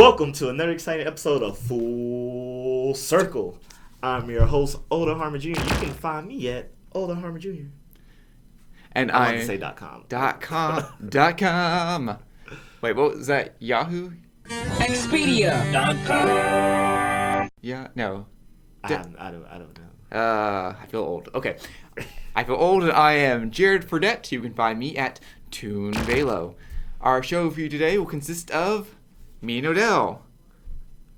Welcome to another exciting episode of Full Circle. I'm your host, Older Harmon Jr. You can find me at Older Harmon Jr. And I want to say .com. .com. Wait, what was that? Yahoo? Expedia.com. Yeah, no. I don't know. I feel old. Okay. I feel old and I am Jared Fradette. You can find me at Toon Velo. Our show for you today will consist of me and Odell.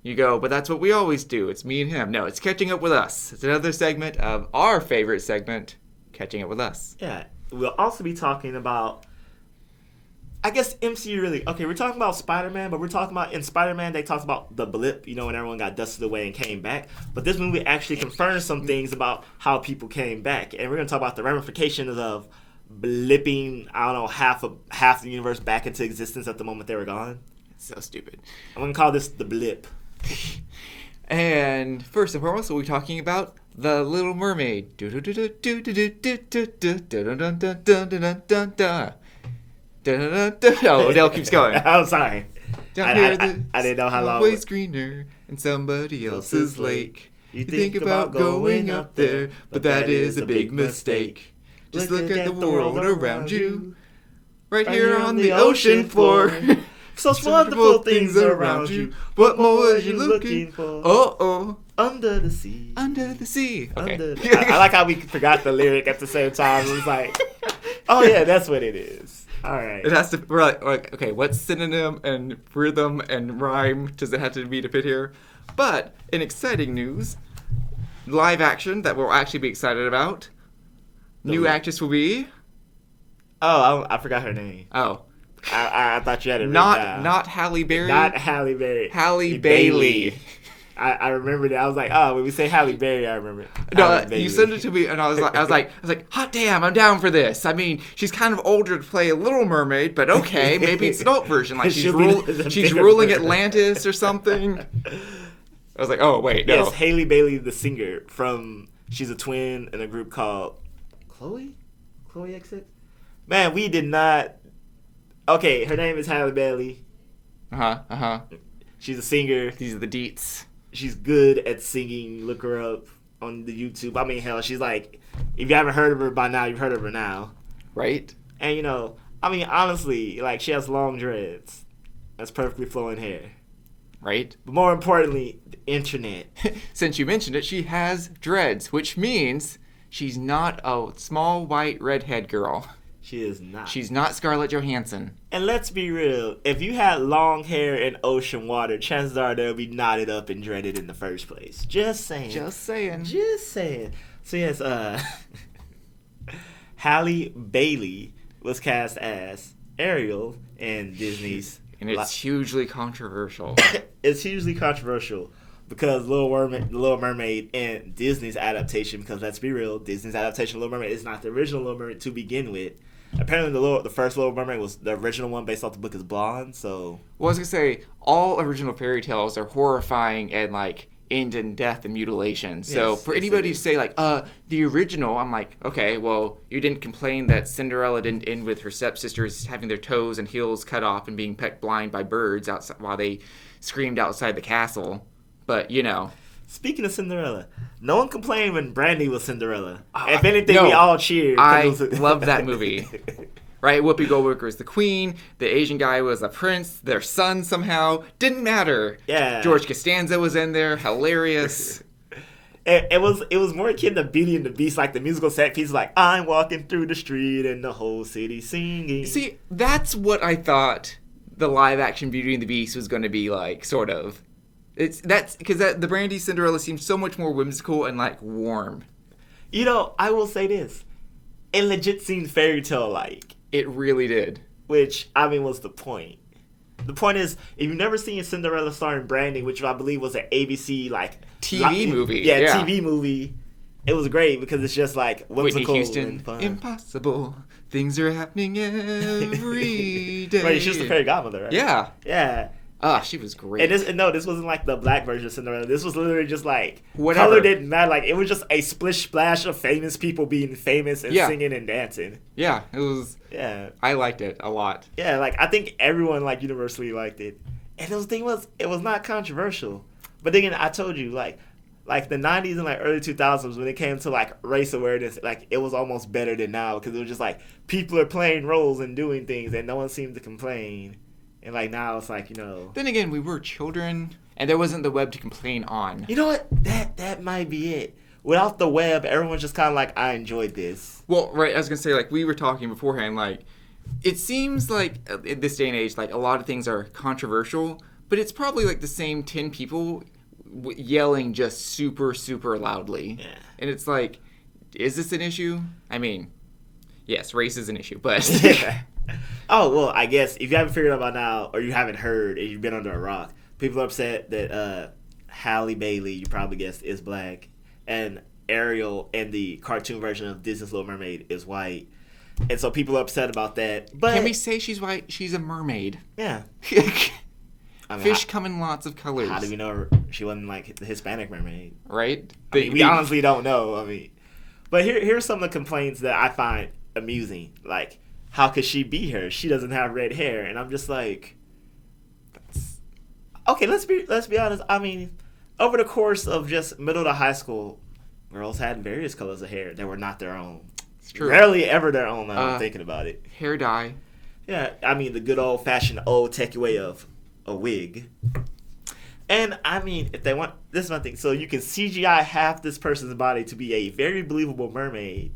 You go, but that's what we always do. It's me and him. No, it's Catching Up With Us. It's another segment of our favorite segment, Catching Up With Us. Yeah. We'll also be talking about, I guess MCU really, okay, we're talking about Spider-Man, but we're talking about, in Spider-Man, they talked about the blip, you know, when everyone got dusted away and came back. But this movie actually confirms some things about how people came back. And we're going to talk about the ramifications of blipping, I don't know, half the universe back into existence at the moment they were gone. So stupid. I'm going to call this the blip. And first and foremost, we'll be talking about The Little Mermaid. Oh, Odell keeps going. I'm sorry. I didn't know how long. Always greener in somebody else's lake. You think about going up there, but that is a big mistake. Just look at the world around you, right here on the ocean floor. Such wonderful things around you. What more are you looking for? Oh. Under the sea. Under the sea. Okay. I like how we forgot the lyric at the same time. It was like, oh yeah, that's what it is. All right. It has to. We're like, okay, what synonym and rhythm and rhyme does it have to be to fit here? But in exciting news, live action that we'll actually be excited about. New actress will be. Oh, I forgot her name. Oh. I thought you had it written down. Not Halle Berry. Not Halle Berry. Halle Bailey. I remembered it. I was like, oh, when we say Halle Berry, I remember. No, you sent it to me, and I was like, hot damn, I'm down for this. I mean, she's kind of older to play a Little Mermaid, but okay, maybe it's an adult version, like she's ruling Atlantis or something. I was like, oh wait, no. Yes, Halle Bailey, the singer she's a twin in a group called Chloe Exit. Man, we did not. Okay, her name is Halle Bailey. She's a singer. These are the deets. She's good at singing. Look her up on the YouTube. I mean, hell, she's like, if you haven't heard of her by now, you've heard of her now. Right? And, you know, I mean, honestly, like, she has long dreads. That's perfectly flowing hair. Right? But more importantly, the internet. Since you mentioned it, she has dreads, which means she's not a small, white, redhead girl. She is not. She's not Scarlett Johansson. And let's be real. If you had long hair in ocean water, chances are they'll be knotted up and dreaded in the first place. Just saying. So yes, Halle Bailey was cast as Ariel in Disney's. And it's hugely controversial. It's hugely controversial because Little Mermaid and Disney's adaptation, because let's be real, Disney's adaptation of Little Mermaid is not the original Little Mermaid to begin with. Apparently, the first Little Mermaid was the original one based off the book is Blonde, so. Well, I was going to say, all original fairy tales are horrifying and, like, end in death and mutilation. So, for anybody to say, like, the original, I'm like, okay, well, you didn't complain that Cinderella didn't end with her stepsisters having their toes and heels cut off and being pecked blind by birds outside while they screamed outside the castle. But, you know. Speaking of Cinderella, no one complained when Brandy was Cinderella. If anything, we all cheered. I love that movie. Right? Whoopi Goldberg was the queen. The Asian guy was a prince. Their son somehow. Didn't matter. Yeah. George Costanza was in there. Hilarious. It was more akin to Beauty and the Beast, like the musical set piece, like, I'm walking through the street and the whole city singing. See, that's what I thought the live-action Beauty and the Beast was going to be like, sort of. That's because the Brandy Cinderella seems so much more whimsical and like warm. You know, I will say this: it legit seemed fairy tale like. It really did. Which I mean, was the point? The point is, if you've never seen Cinderella starring Brandy, which I believe was an ABC like TV movie, yeah, TV movie, it was great because it's just like whimsical Whitney Houston, and fun. Impossible things are happening every day. Right, she's the fairy godmother, right? Yeah. She was great. And this wasn't like the black version of Cinderella. This was literally just like whatever. Color didn't matter. Like it was just a splish splash of famous people being famous and singing and dancing. Yeah, it was. Yeah, I liked it a lot. Yeah, like I think everyone like universally liked it. And the thing was, it was not controversial. But then again, I told you, like the 90s and like early 2000s, when it came to like race awareness, like it was almost better than now, because it was just like people are playing roles and doing things and no one seemed to complain. And like now it's like, Then again, we were children and there wasn't the web to complain on. You know what? That might be it. Without the web, everyone's just kind of like, I enjoyed this. Well, right, I was going to say, like, we were talking beforehand, like, it seems like in this day and age, like, a lot of things are controversial, but it's probably like the same 10 people yelling just super, super loudly. Yeah. And it's like, is this an issue? I mean, yes, race is an issue, but... Oh, well, I guess if you haven't figured out by now, or you haven't heard, and you've been under a rock, people are upset that Halle Bailey, you probably guessed, is black, and Ariel in the cartoon version of Disney's Little Mermaid is white. And so people are upset about that. But can we say she's white? She's a mermaid. Yeah. I mean, fish come in lots of colors. How do we know she wasn't like the Hispanic mermaid? Right? I mean, we honestly don't know. I mean, but here's some of the complaints that I find amusing. Like, how could she be her? She doesn't have red hair. And I'm just like, okay, let's be honest. I mean, over the course of just middle to high school, girls had various colors of hair that were not their own. It's true. Rarely ever their own, I'm thinking about it. Hair dye. Yeah, I mean, the good old-fashioned, old techie way of a wig. And, I mean, if they want... This is my thing. So you can CGI half this person's body to be a very believable mermaid,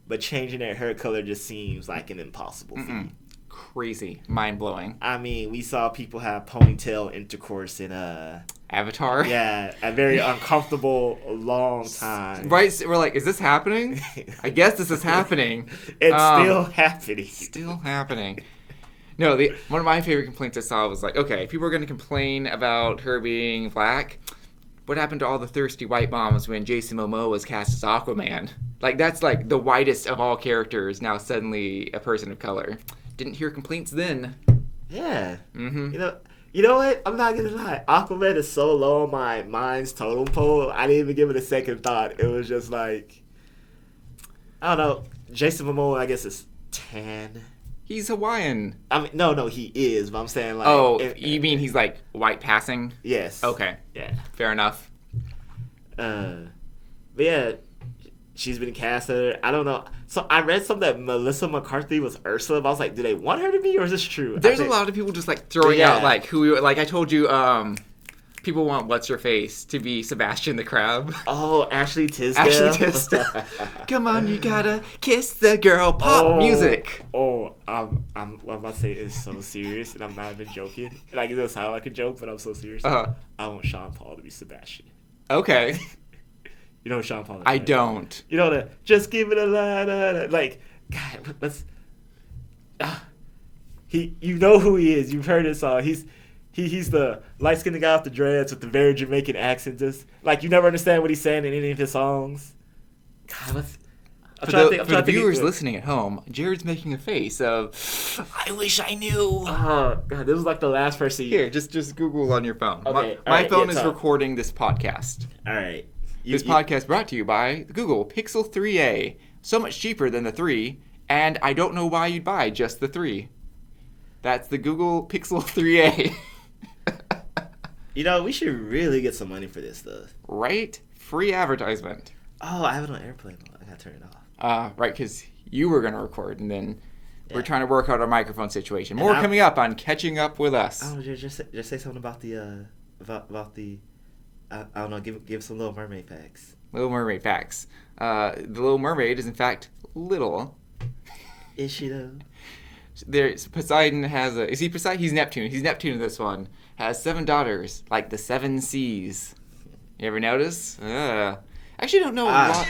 but changing their hair color just seems like an impossible feat. Crazy. Mind-blowing. I mean, we saw people have ponytail intercourse in Avatar? Yeah, a very uncomfortable, long time. Right? We're like, is this happening? I guess this is happening. It's still happening. Still happening. No, one of my favorite complaints I saw was like, okay, people are going to complain about her being black. What happened to all the thirsty white moms when Jason Momoa was cast as Aquaman? Like, that's like the whitest of all characters, now suddenly a person of color. Didn't hear complaints then. Yeah. Mm-hmm. You know what? I'm not gonna lie. Aquaman is so low on my mind's totem pole. I didn't even give it a second thought. It was just like, I don't know. Jason Momoa, I guess, is tan. He's Hawaiian. I mean, no, he is. But I'm saying like. Oh, you mean he's like white passing? Yes. Okay. Yeah. Fair enough. But yeah, she's been cast. I don't know. So I read something that Melissa McCarthy was Ursula. But I was like, do they want her to be, or is this true? There's a lot of people just like throwing out like who. Like I told you, people want what's her face to be Sebastian the Crab. Oh, Ashley Tisdale. Ashley Tisdale. Come on, you gotta kiss the girl. Pop music. Oh, I'm about to say it's so serious, and I'm not even joking. Like it doesn't sound like a joke, but I'm so serious. I want Sean Paul to be Sebastian. Okay. You know what Sean Paul is? I don't. You know the just give it a la. Like, God, let's. You know who he is. You've heard his song. He's the light-skinned guy with the dreads with the very Jamaican accent. Just like you never understand what he's saying in any of his songs. God, let's. For the viewers listening at home, Jared's making a face of, I wish I knew. Oh, God, this was like the last person. Here, just Google on your phone. Okay, my phone is recording this podcast. All right. This podcast brought to you by Google Pixel 3a. So much cheaper than the 3, and I don't know why you'd buy just the 3. That's the Google Pixel 3a. We should really get some money for this stuff. Right? Free advertisement. Oh, I have it on airplane mode. I gotta turn it off. Right, because you were gonna record, and then we're trying to work out our microphone situation. More coming up on Catching Up With Us. Oh, just say something about the about the. I don't know. Give some Little Mermaid facts. Little Mermaid facts. The Little Mermaid is in fact little. Is she though? Poseidon has a. Is he Poseidon? He's Neptune. He's Neptune in this one. Has 7 daughters, like the 7 seas. You ever notice? Actually, don't know a lot.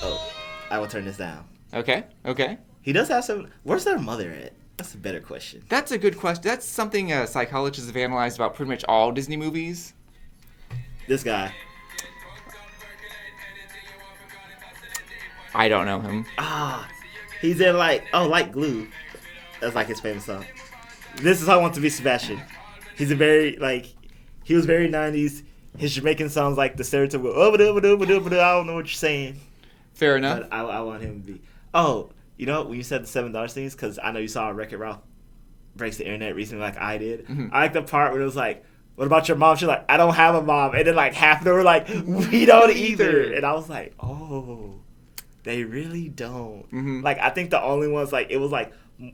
Oh, I will turn this down. Okay. He does have some. Where's their mother at? That's a better question. That's a good question. That's something psychologists have analyzed about pretty much all Disney movies. This guy. I don't know him. He's in like Glue. That's like his famous song. This is how I want to be Sebastian. He's he was very 90s. His Jamaican sounds like the stereotypical, I don't know what you're saying. Fair enough. But I want him to be. Oh, when you said the $7 things, because I know you saw Wreck-It Ralph breaks the internet recently like I did. Mm-hmm. I like the part where it was like, what about your mom? She's like, I don't have a mom. And then like half of them were like, we don't either. And I was like, oh, they really don't. Mm-hmm. Like, I think the only ones, like, it was like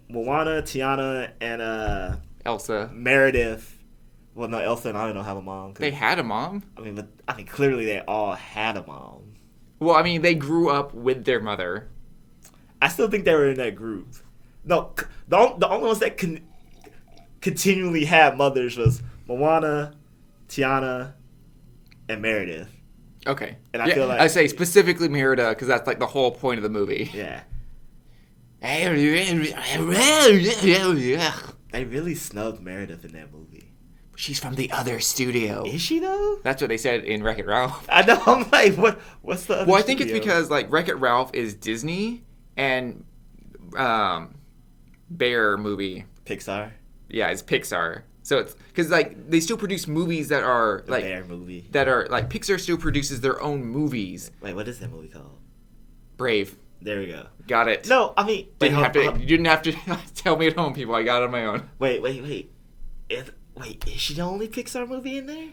Moana, Tiana, and Elsa. Meredith. Well, no, Elsa and Anna don't have a mom. They had a mom? I mean, clearly they all had a mom. Well, I mean, they grew up with their mother. I still think they were in that group. No, the only ones that continually had mothers was Moana, Tiana, and Meredith. Okay. And I feel like... I say specifically Merida, because that's like the whole point of the movie. Yeah. They really snubbed Meredith in that movie. She's from the other studio. Is she, though? That's what they said in Wreck-It Ralph. I know. I'm like, what's the other Well, I think studio? it's because, like, Wreck-It Ralph is Disney, and Bear movie. Pixar? Yeah, it's Pixar. So it's because like they still produce movies that are The like Bear movie. that are like Pixar still produces their own movies. Wait, what is that movie called? Brave. There we go. Got it. No, I mean... You didn't have to tell me at home, people. I got it on my own. Wait. Is she the only Pixar movie in there?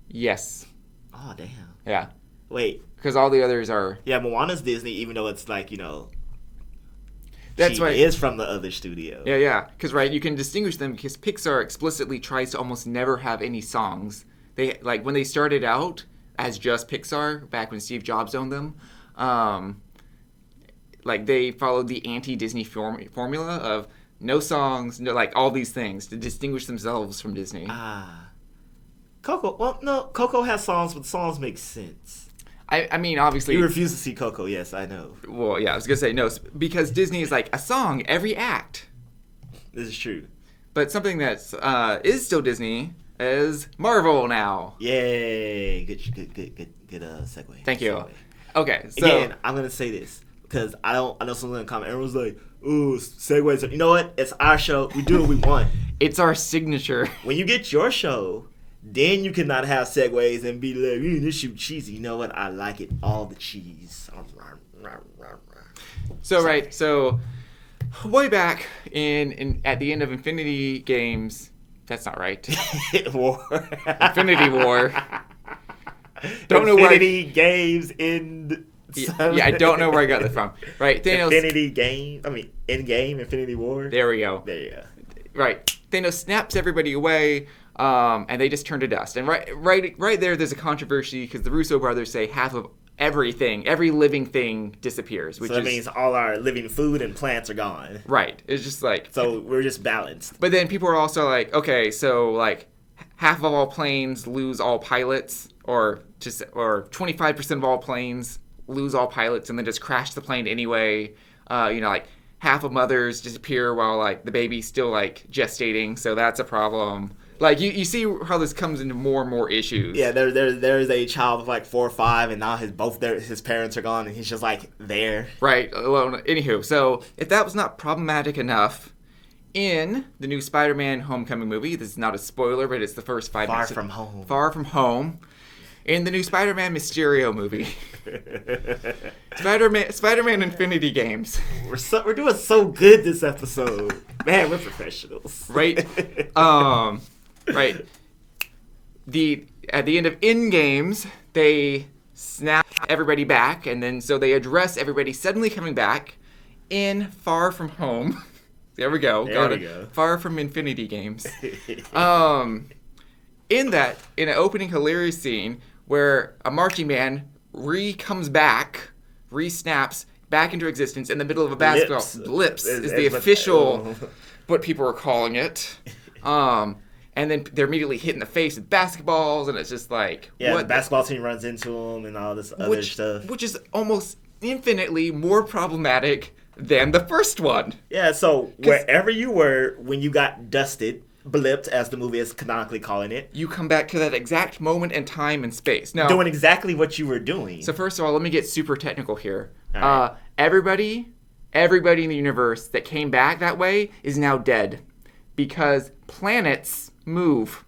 Yes. Oh, damn. Yeah. Wait. Because all the others are... Yeah, Moana's Disney, even though it's like, That's she right. is from the other studio. Yeah. Because, right, you can distinguish them because Pixar explicitly tries to almost never have any songs. They, like, when they started out as just Pixar, back when Steve Jobs owned them, like, they followed the anti-Disney formula of no songs, no, like, all these things to distinguish themselves from Disney. Coco. Well, no, Coco has songs, but songs make sense. I mean, obviously... You refuse to see Coco, yes, I know. Well, yeah, I was going to say no, because Disney is like a song every act. This is true. But something that is still Disney is Marvel now. Yay. Good segue. Thank you. Segue. Okay, so... Again, I'm going to say this, because I know someone in the comment, everyone's like, ooh, segues. You know what? It's our show. We do what we want. It's our signature. When you get your show... Then you cannot have segues and be like, this shit cheesy. You know what? I like it. All the cheese. So, right. So, way back in at the end of Infinity Games. That's not right. War. Infinity War. Don't know where Infinity Games in... Yeah, I don't know where I got that from. Right. Thanos... Endgame, Infinity War. There we go. There you go. Right. Thanos snaps everybody away. And they just turn to dust. And right there's a controversy because the Russo brothers say half of everything, every living thing disappears. So that means all our living food and plants are gone. Right. It's just like... So we're just balanced. But then people are also like, okay, so like half of all planes lose all pilots, or 25% of all planes lose all pilots and then just crash the plane anyway. Like half of mothers disappear while like the baby's still like gestating, so that's a problem. Like, you see how this comes into more and more issues. Yeah, there's a child of like 4 or 5, and now his parents are gone, and he's just like there. Right, alone. Anywho, so if that was not problematic enough, in the new Spider-Man Homecoming movie, this is not a spoiler, but it's the first 5 minutes. Far From Home. In the new Spider-Man Mysterio movie. Spider-Man Infinity Games. We're doing so good this episode. Man, we're professionals. Right. Right. At the end of Endgames, they snap everybody back, and then so they address everybody suddenly coming back in Far From Home. There we go. There we go. Far From Infinity Games. In an opening hilarious scene where a marching band re-snaps back into existence in the middle of a basketball. Blips is the official, what people are calling it. And then they're immediately hit in the face with basketballs, and it's just like... Yeah, the basketball team runs into them and all this other stuff. Which is almost infinitely more problematic than the first one. Yeah, so wherever you were when you got dusted, blipped, as the movie is canonically calling it... You come back to that exact moment in time and space. Now, doing exactly what you were doing. So first of all, let me get super technical here. Right. Everybody in the universe that came back that way is now dead. Because planets... move.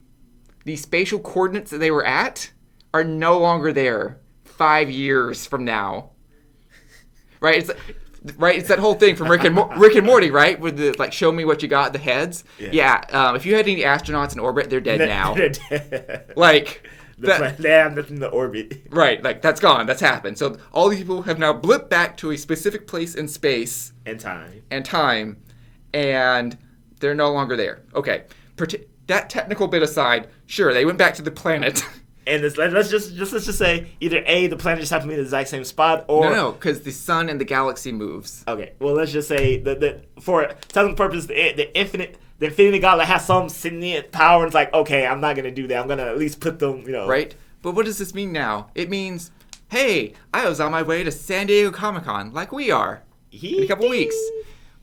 The spatial coordinates that they were at are no longer there 5 years from now. Right? Right, it's that whole thing from Rick and Morty, right? With the like, show me what you got, the heads. Yeah. If you had any astronauts in orbit, they're dead now. They're dead. Like they have nothing to orbit. Right, like that's gone. That's happened. So all these people have now blipped back to a specific place in space and time, and they're no longer there. Okay, that technical bit aside, sure, they went back to the planet. And let's just say either A, the planet just happened to be in the exact same spot, or no, because the sun and the galaxy moves. Okay, well let's just say the for technical purposes, the Infinity Gauntlet has some sentient power, and it's like, okay, I'm not gonna do that. I'm gonna at least put them, Right, but what does this mean now? It means, hey, I was on my way to San Diego Comic-Con, like we are, in a couple weeks,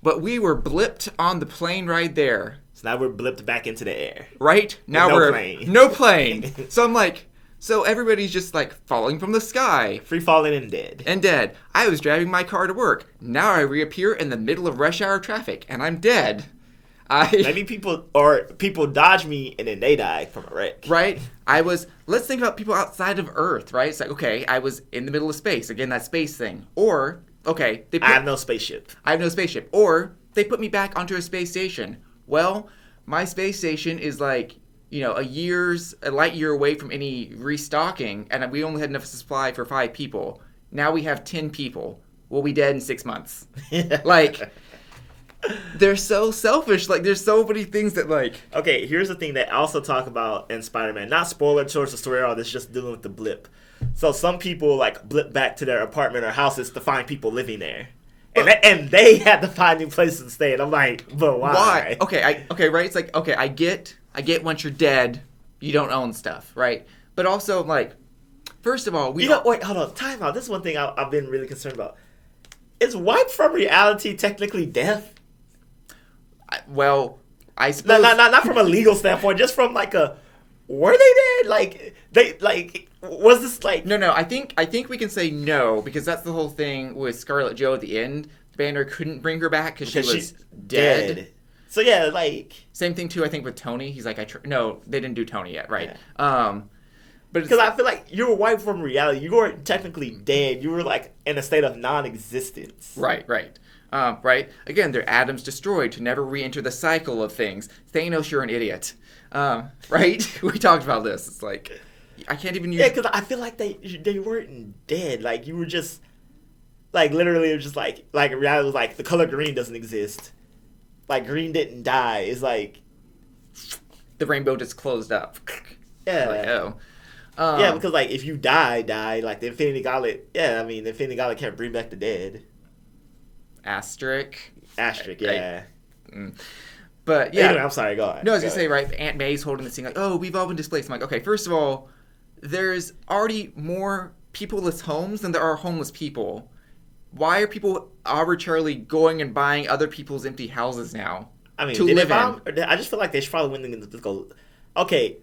but we were blipped on the plane ride there. So now we're blipped back into the air. Right? Now no plane. So I'm like, so everybody's just like falling from the sky. Free falling and dead. I was driving my car to work. Now I reappear in the middle of rush hour traffic and I'm dead. Maybe people dodge me and then they die from a wreck. Right? Let's think about people outside of Earth, right? It's like, okay, I was in the middle of space. Again, that space thing. Or, okay. I have no spaceship. Or they put me back onto a space station. Well, my space station is like, a light year away from any restocking, and we only had enough supply for 5 people. Now we have 10 people. We'll be dead in 6 months. Like, they're so selfish. Like, there's so many things that, like... Okay, here's the thing they also talk about in Spider-Man. Not spoiler towards the story at all, this is just dealing with the blip. So some people, like, blip back to their apartment or houses to find people living there. And they had to find new places to stay, and I'm like, but why? Okay, right? It's like, okay, I get once you're dead, you don't own stuff, right? But also, like, first of all, wait, hold on, time out. This is one thing I've been really concerned about. Is wipe from reality technically death? I suppose... Not from a legal standpoint, just from, like, were they dead? Was this like... No, I think we can say no, because that's the whole thing with Scarlet Jo at the end. Banner couldn't bring her back because she's dead. So yeah, like... Same thing too, I think, with Tony. He's like, no, they didn't do Tony yet, right? Yeah. But because I feel like you were wiped from reality. You weren't technically dead. You were like in a state of non-existence. Right. Right? Again, their atoms destroyed to never re-enter the cycle of things. Thanos, you're an idiot. Right? We talked about this. It's like... I can't even use... Yeah, because I feel like they weren't dead. Like, you were just... Like, literally, it was just like reality was like, the color green doesn't exist. Like, green didn't die. It's like... The rainbow just closed up. Yeah. Like, oh. Yeah, because, like, if you die, like, the Infinity Gauntlet... Yeah, I mean, the Infinity Gauntlet can't bring back the dead. Asterisk, yeah. But, yeah. Anyway, I'm sorry, go on. No, I was going to say, right, Aunt May's holding this thing like, oh, we've all been displaced. I'm like, okay, first of all... There's already more peopleless homes than there are homeless people. Why are people arbitrarily going and buying other people's empty houses now? I mean, to live in? I just feel like they should probably went and go. Okay,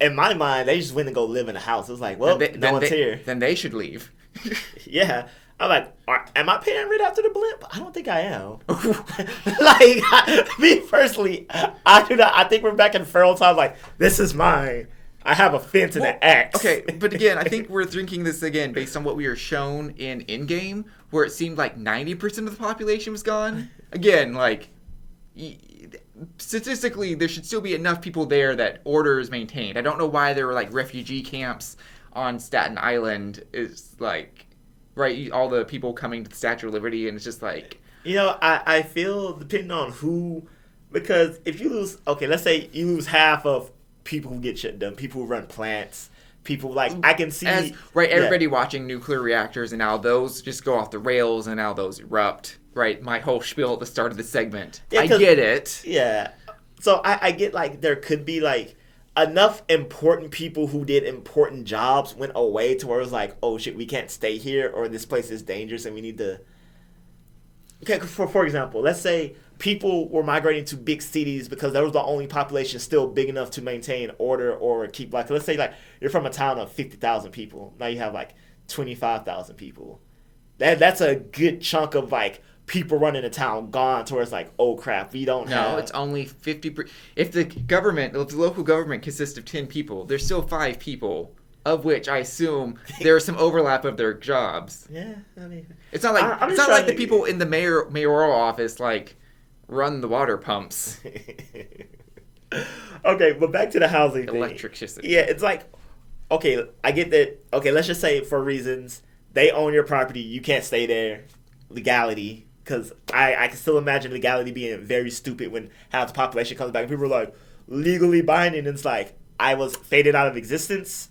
in my mind, they just went and go live in a house. It was like, well, no one's here. Then they should leave. Yeah. I'm like, am I paying rent after the blip? I don't think I am. Like, me personally, I do not. I think we're back in feral time. Like, this is mine. I have a fence and an axe. Okay, but again, I think we're thinking this again based on what we were shown in Endgame, where it seemed like 90% of the population was gone. Again, like, statistically, there should still be enough people there that order is maintained. I don't know why there were, like, refugee camps on Staten Island. Is like, right, all the people coming to the Statue of Liberty, and it's just like... I feel, depending on who... Because if you lose... Okay, let's say you lose half of people who get shit done, people who run plants, people like I can see everybody watching nuclear reactors, and now those just go off the rails, and now those erupt. Right, my whole spiel at the start of the segment. Yeah, I get it. Yeah, so I get like there could be like enough important people who did important jobs went away to where it was like, oh shit, we can't stay here, or this place is dangerous, and we need to. Okay, for example, let's say people were migrating to big cities because that was the only population still big enough to maintain order or keep, like, let's say, like, you're from a town of 50,000 people. Now you have, like, 25,000 people. That's a good chunk of, like, people running a town gone towards, like, oh, crap, we don't have... No, it's only 50%. If the local government consists of 10 people, there's still 5 people of which I assume there's some overlap of their jobs. Yeah, I mean, it's not like the people in the mayoral office like run the water pumps. Okay, but back to the housing thing. Electricity. Yeah, it's like, okay, I get that. Okay, let's just say for reasons they own your property, you can't stay there. Legality, because I can still imagine legality being very stupid when half the population comes back and people are like legally binding, and it's like I was faded out of existence.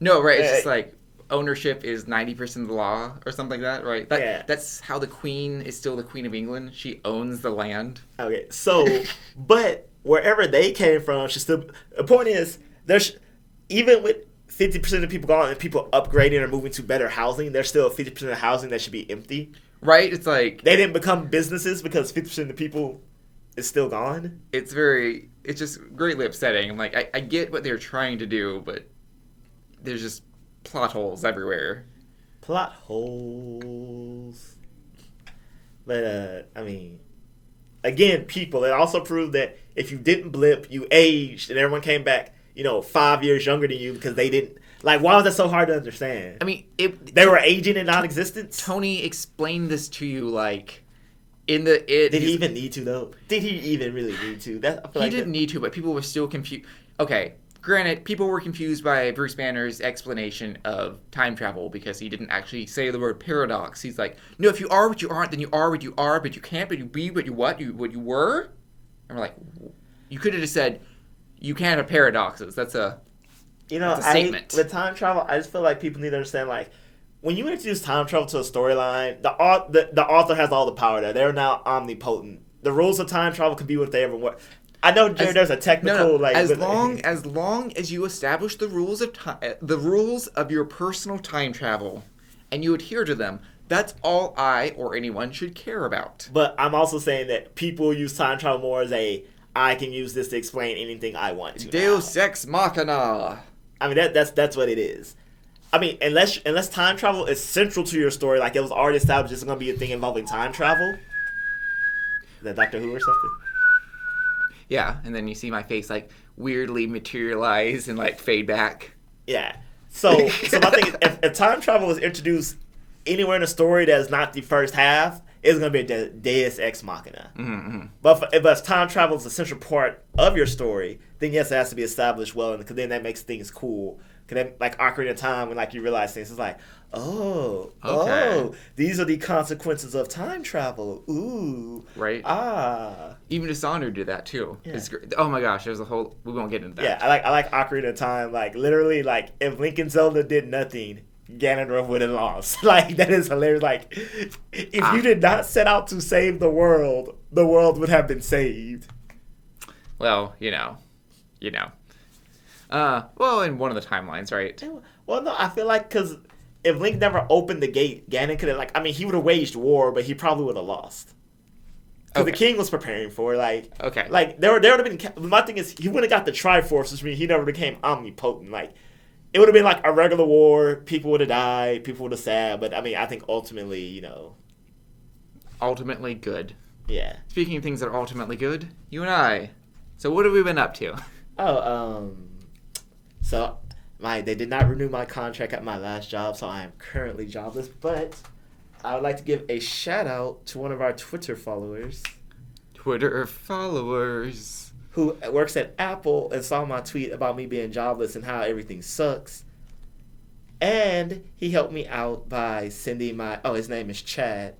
No, right? It's just like ownership is 90% of the law or something like that, right? That's how the Queen is still the Queen of England. She owns the land. Okay, so but wherever they came from, she still. The point is, there's even with 50% of people gone and people upgrading or moving to better housing, there's still 50% of housing that should be empty. Right? It's like they didn't become businesses because 50% of the people is still gone. It's just greatly upsetting. I'm like, I get what they're trying to do, but there's just plot holes everywhere. Plot holes. But I mean, again, people. It also proved that if you didn't blip, you aged, and everyone came back, 5 years younger than you because they didn't. Like, why was that so hard to understand? I mean, they were aging in non-existence. Tony explained this to you, like, did he even need to, though? Did he even really need to? He didn't need to, but people were still confused. Okay, granted, people were confused by Bruce Banner's explanation of time travel because he didn't actually say the word paradox. He's like, no, if you are what you aren't, then you are what you are, but you can't, but you be what you what you were. And we're like, you could have just said, you can't have paradoxes. That's a statement. With time travel, I just feel like people need to understand, like, when you introduce time travel to a storyline, the author has all the power there. They're now omnipotent. The rules of time travel can be what they ever want. I know there's a technical as long as you establish the rules of time, the rules of your personal time travel, and you adhere to them, that's all I or anyone should care about. But I'm also saying that people use time travel more as I can use this to explain anything I want to. Deus ex machina. I mean that's what it is. I mean, unless time travel is central to your story, like it was already established, it's going to be a thing involving time travel. Is that Doctor Who or something? Yeah, and then you see my face like weirdly materialize and like fade back. Yeah. So my thing is, if time travel is introduced anywhere in a story that is not the first half, it's going to be a Deus ex machina. Mm-hmm. But if time travel is a central part of your story, then yes, it has to be established well, because then that makes things cool. Because then, like, Ocarina of Time, when like you realize things, it's like, these are the consequences of time travel. Ooh, right. Even Dishonored did that too. Yeah. Oh my gosh, there's a whole. We won't get into that. Yeah, I like Ocarina of Time. Like literally, like if Link and Zelda did nothing, Ganondorf would have lost. Like that is hilarious. Like if you did not set out to save the world would have been saved. Well, you know. Well, in one of the timelines, right? Well, no, I feel like because if Link never opened the gate, Ganon could have, he would have waged war, but he probably would have lost. Because the king was preparing for it. There would have been. My thing is, he wouldn't have got the Triforce, which means he never became omnipotent. Like, it would have been like a regular war. People would have died. People would have sad. But I mean, I think ultimately, ultimately good. Yeah. Speaking of things that are ultimately good, you and I. So what have we been up to? So they did not renew my contract at my last job, so I am currently jobless. But I would like to give a shout out to one of our Twitter followers. Who works at Apple and saw my tweet about me being jobless and how everything sucks. And he helped me out by sending his name is Chad.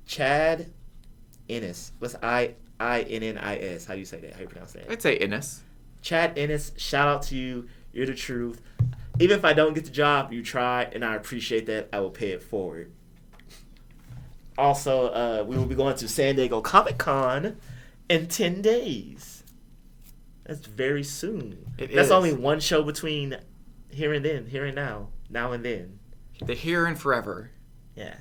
Chad Ennis. What's Innis? How do you say that? How do you pronounce that? I'd say Ennis. Chad Ennis, shout out to you. You're the truth. Even if I don't get the job, you tried, and I appreciate that. I will pay it forward. Also, we will be going to San Diego Comic-Con in 10 days. That's very soon. That's only one show between here and now and then. The here and forever. Yeah.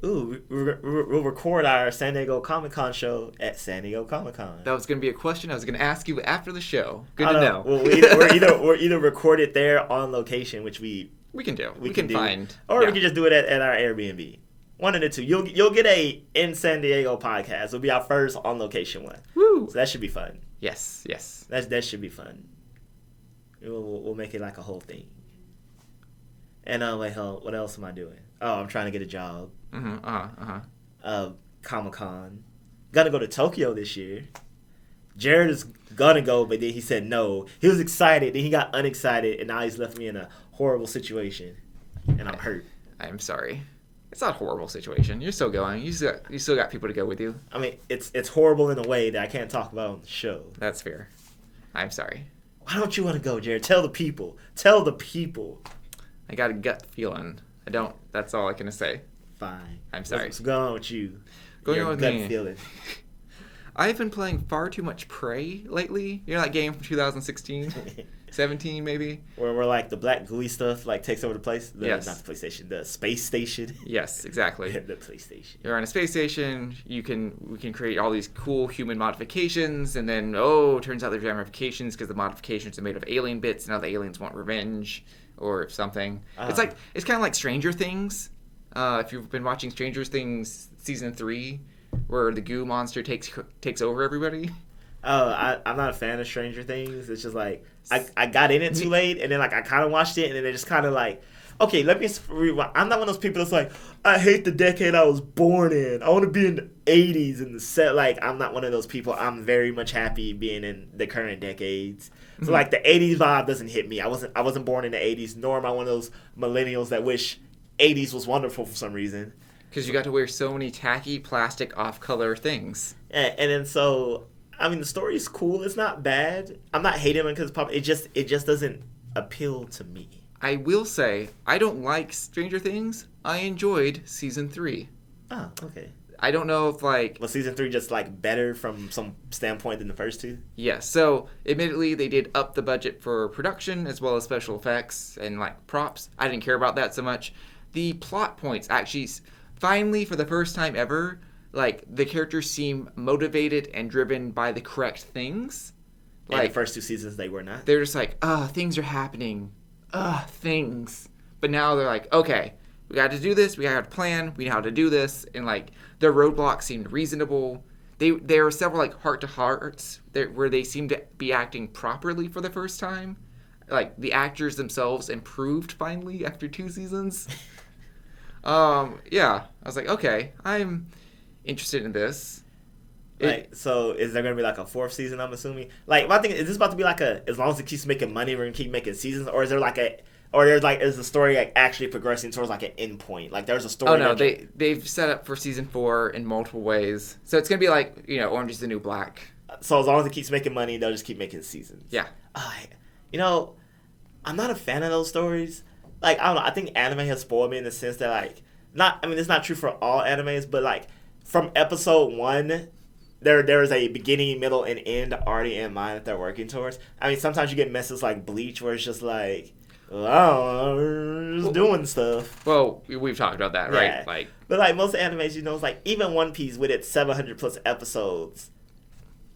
Ooh, we'll record our San Diego Comic-Con show at San Diego Comic-Con. That was going to be a question I was going to ask you after the show. Good to know. Well, we're either record it there on location, which we can do. We can find. Or we can just do it at our Airbnb. One of the two. You'll get a in San Diego podcast. It'll be our first on location one. Woo! So that should be fun. Yes. That should be fun. We'll make it like a whole thing. And wait, hold. What else am I doing? Oh, I'm trying to get a job. Comic-Con. Gonna go to Tokyo this year. Jared is gonna go, but then he said no. He was excited, then he got unexcited, and now he's left me in a horrible situation, and I'm hurt. I'm sorry. It's not a horrible situation. You're still going. You still got people to go with you. I mean, it's horrible in a way that I can't talk about on the show. That's fair. I'm sorry. Why don't you want to go, Jared? Tell the people. Tell the people. I got a gut feeling. I don't. That's all I can say. Fine. I'm sorry. What's going on with you? Going on with gut me. feeling. I've been playing far too much Prey lately. You know that game from 2016? 17 maybe? Where like the black gooey stuff like takes over the place? Yes. Not the PlayStation, the space station. Yes, exactly. The PlayStation. You're on a space station, we can create all these cool human modifications, and then, turns out there's ramifications because the modifications are made of alien bits, and now the aliens want revenge or something. It's kind of like Stranger Things. If you've been watching Stranger Things Season 3, where the goo monster takes over everybody. Oh, I'm not a fan of Stranger Things. It's just like I got in it too late, and then like I kind of watched it, and then it just kind of like, okay, let me rewind. I'm not one of those people that's like, I hate the decade I was born in. I want to be in the 80s and the set. Like, I'm not one of those people. I'm very much happy being in the current decades. So like the 80s vibe doesn't hit me. I wasn't born in the 80s, nor am I one of those millennials that wish 80s was wonderful for some reason. Because you got to wear so many tacky plastic off-color things. And then so, I mean, the story is cool. It's not bad. I'm not hating it because it just doesn't appeal to me. I will say, I don't like Stranger Things. I enjoyed Season 3. Oh, okay. I don't know if, like... Was Season 3 just, like, better from some standpoint than the first two? Yes. So, admittedly, they did up the budget for production as well as special effects and, like, props. I didn't care about that so much. The plot points actually... Finally, for the first time ever, like, the characters seem motivated and driven by the correct things. Like, in the first two seasons, they were not. They're just like, things are happening. Things. But now they're like, okay, we got to do this. We got a plan. We know how to do this. And, like, their roadblocks seemed reasonable. There were several, like, heart-to-hearts where they seemed to be acting properly for the first time. Like, the actors themselves improved finally after 2 seasons. Yeah, I was like, okay, I'm interested in this. So is there going to be like a 4th season, I'm assuming? Like, my thing is this about to be like as long as it keeps making money, we're going to keep making seasons? Or is there like is the story like actually progressing towards like an end point? Like, there's a story. Oh, no, they've set up for season 4 in multiple ways. So it's going to be like, Orange is the New Black. So as long as it keeps making money, they'll just keep making seasons. Yeah. I'm not a fan of those stories. Like, I don't know, I think anime has spoiled me in the sense that, like, it's not true for all animes, but, like, from episode 1, there is a beginning, middle, and end already in mind that they're working towards. I mean, sometimes you get messes like Bleach where it's just like, doing stuff. Well, we've talked about that, right? Yeah. Like, but, like, most animes, it's like, even One Piece with its 700-plus episodes,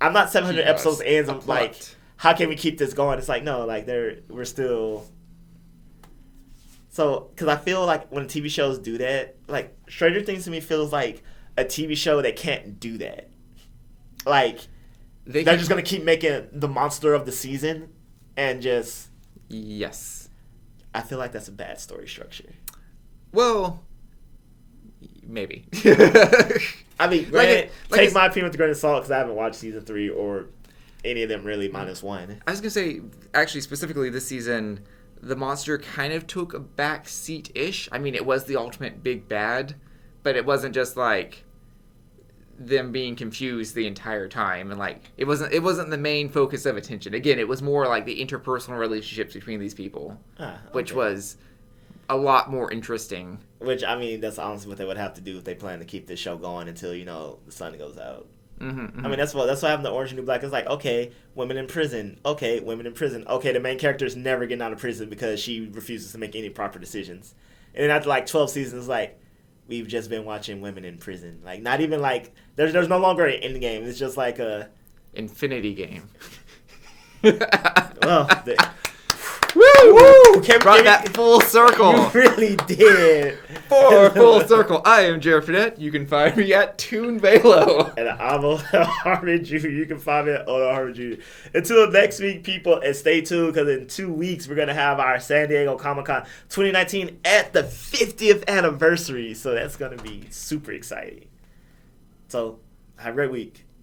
I'm not 700 episodes in, I'm like, how can we keep this going? It's like, no, like, we're still... So, because I feel like when TV shows do that, like, Stranger Things to me feels like a TV show that can't do that. Like, they're just going to keep making the monster of the season and just... Yes. I feel like that's a bad story structure. Well, maybe. I mean, granted, take my opinion with a grain of salt because I haven't watched season 3 or any of them really minus 1. I was going to say, actually, specifically this season... The monster kind of took a back seat-ish. I mean, it was the ultimate big bad, but it wasn't just like them being confused the entire time, and like it wasn't the main focus of attention. Again, it was more like the interpersonal relationships between these people, which was a lot more interesting. Which, I mean, that's honestly what they would have to do if they plan to keep this show going until the sun goes out. Mm-hmm. I mean, that's what happened to Orange is the New Black. It's like, okay, women in prison. Okay, women in prison. Okay, the main character is never getting out of prison because she refuses to make any proper decisions. And then after like 12 seasons, like, we've just been watching women in prison. Like, not even like there's no longer an end game. It's just like a Infinity game. Well, woo! Brought that full circle. You really did. Full circle. I am Jared Fradette. You can find me at Toon Velo. And I'm Harmon Jr. You can find me at Harmon Jr. Until next week, people, and stay tuned because in 2 weeks we're gonna have our San Diego Comic-Con 2019 at the 50th anniversary. So that's gonna be super exciting. So have a great week.